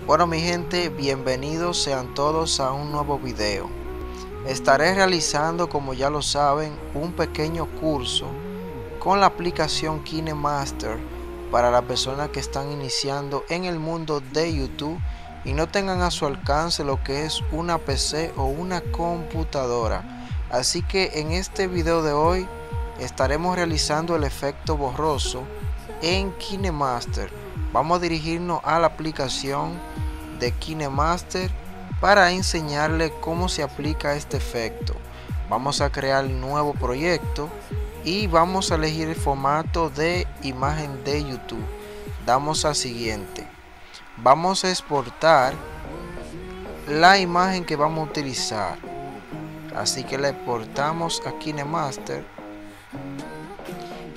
Bueno mi gente, bienvenidos sean todos a un nuevo video. Estaré realizando, como ya lo saben, un pequeño curso con la aplicación KineMaster para las personas que están iniciando en el mundo de YouTube y no tengan a su alcance lo que es una PC o una computadora. Así que en este video de hoy estaremos realizando el efecto borroso en KineMaster. Vamos a dirigirnos a la aplicación de KineMaster para enseñarle cómo se aplica este efecto. Vamos a crear un nuevo proyecto y vamos a elegir el formato de imagen de YouTube. Damos a siguiente. Vamos a exportar la imagen que vamos a utilizar, así que la exportamos a KineMaster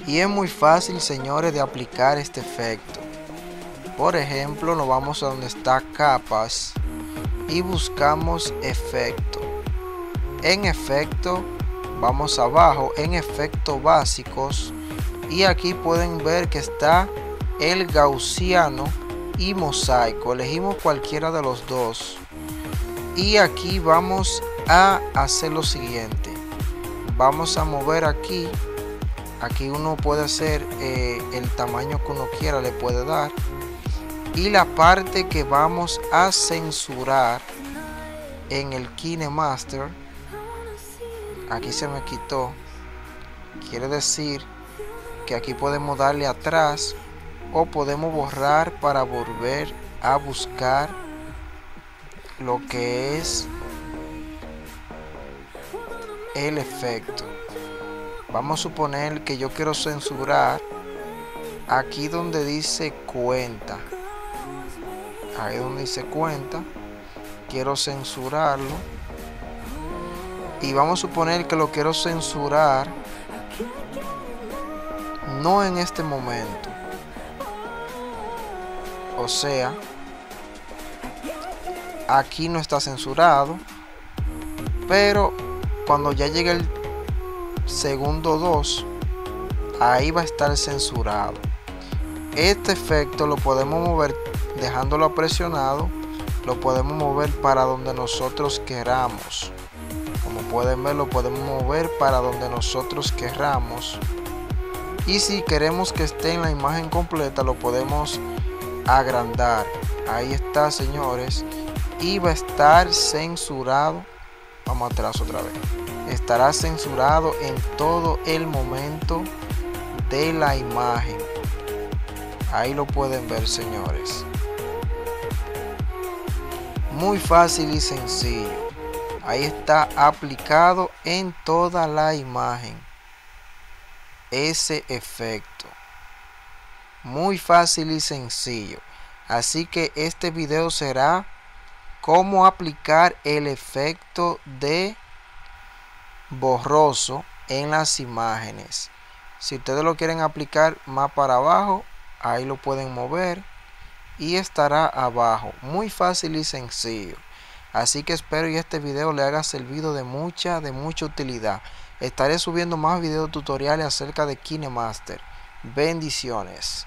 y es muy fácil, señores, de aplicar este efecto. Por ejemplo, nos vamos a donde está capas y buscamos efecto. En efecto vamos abajo en efectos básicos y aquí pueden ver que está el gaussiano y mosaico. Elegimos cualquiera de los dos y aquí vamos a hacer lo siguiente. Vamos a mover aquí uno puede hacer el tamaño que uno quiera, le puede dar. Y la parte que vamos a censurar en el KineMaster, aquí se me quitó, quiere decir que aquí podemos darle atrás o podemos borrar para volver a buscar lo que es el efecto. Vamos a suponer que yo quiero censurar aquí donde dice cuenta. Ahí donde dice cuenta, quiero censurarlo y vamos a suponer que lo quiero censurar no en este momento, o sea, aquí no está censurado, pero cuando ya llegue el segundo 2, ahí va a estar censurado. Este efecto lo podemos mover dejándolo presionado, lo podemos mover para donde nosotros queramos. Como pueden ver, lo podemos mover para donde nosotros queramos, y si queremos que esté en la imagen completa lo podemos agrandar. Ahí está, señores, y va a estar censurado. Vamos atrás otra vez. Estará censurado en todo el momento de la imagen. Ahí lo pueden ver, señores. Muy fácil y sencillo. Ahí está aplicado en toda la imagen ese efecto. Muy fácil y sencillo. Así que este video será cómo aplicar el efecto de borroso en las imágenes. Si ustedes lo quieren aplicar más para abajo, ahí lo pueden mover y estará abajo. Muy fácil y sencillo. Así que espero y este video le haya servido de mucha utilidad. Estaré subiendo más videos tutoriales acerca de KineMaster. Bendiciones.